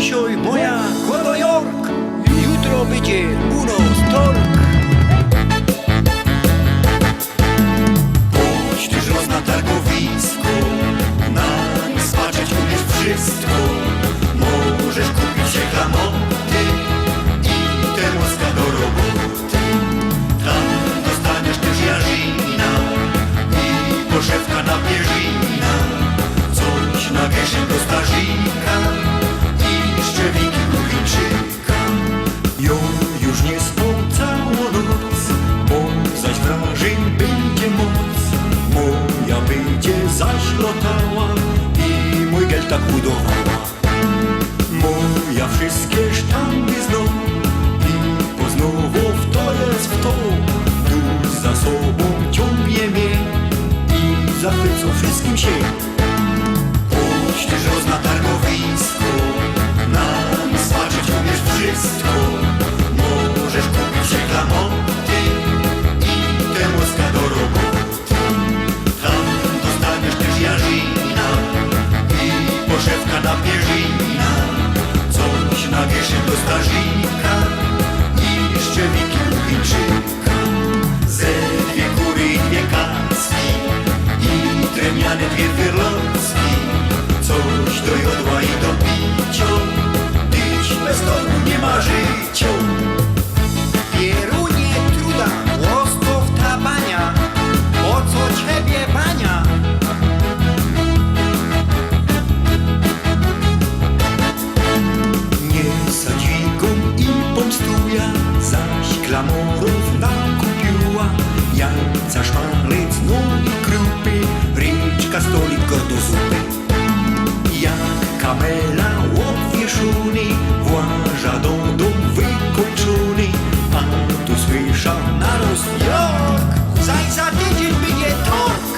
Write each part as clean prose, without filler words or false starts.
dzisiaj moja Nowa Jork, jutro będzie u nas tork. Bądź tyż roz na targowisku, na nim spatrzeć umiesz wszystko. Możesz kupić się klamoty i te łoska do roboty. Tam dostaniesz też jarzyna i poszewka na pierzyna. Coś na gęsie do starzika i szczewiki u Chińczyka. Jo już nie spał całą noc, bo zaś wrażeń będzie moc. Moja będzie zaś lotała i mój gel tak budowała. Moja wszystkie sztangi zną i po znowu w to jest w to. Już za sobą ciągnie mnie i zachwycą wszystkim się. Pójdź też roz na targowisku, nam spatrzeć umiesz wszystko. Możesz kupić się klamoty i te łoska do roboty. Tam dostaniesz też jarzyna i poszewka na pierzyna. Coś na giesie do starzika i szczewiki u Chińczyka. Ze dwie kury i dwie kacki i drewniane dwie wyrlocki. Coś do jodła i do picia, tyć bez torbu nie ma życia. Pierunie truda, łosko w tabania, po co ciebie bania? Nie sadźwigą i pomstuja, zaś klamorów nakupiła. Jajca, szmalec, no i krupy, ryczka, stolik, do zupy. Jak kamela odwieszony, właża do dom wykończony. A tu słysza narost Jork, zaś za tydzień będzie tork.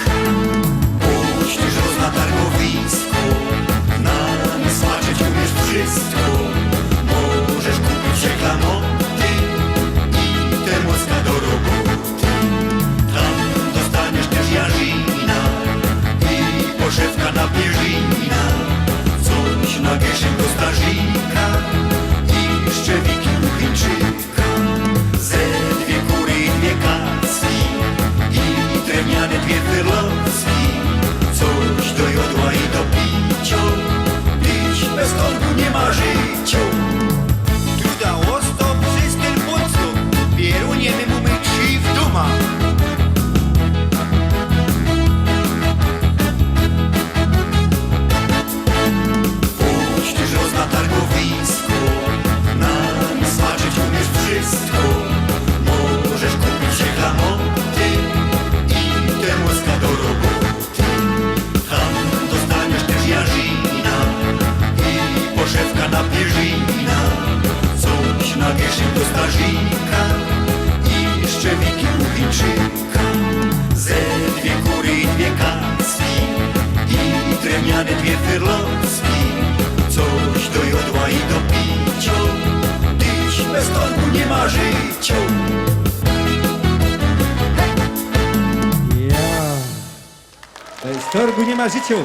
Pójdź też roz na targowisku, nam spatrzeć umiesz wszystko. Możesz kupić się klamoty i te łoska do roboty. Tam dostaniesz też jarzyna i poszewka na pierzyna. Coś na giesie do starzika i szczewiki u Chińczyka. Ze dwie kury i dwie kacki i drewniane dwie wyrlocki. Coś do jodła i do picia, pić bez torbu nie ma życia. Truda łosto przez ten podstop, pierunie my mamy trzy w duma. Pójdź tyż roz na targowisku, nam smażyć umiesz wszystko. Możesz kupić się klamoty i te łoska do roboty. Tam dostaniesz też jarzyna i poszewka na pierzyna. Coś na giesie do starzika i szczewiki u Chińczyka. Ze dwie kury i dwie kacki i drewniane dwie wyrlocki. Coś do jodła i do picia, tyć bez torbu nie ma życia. Ja. Bez torgu nie ma życia.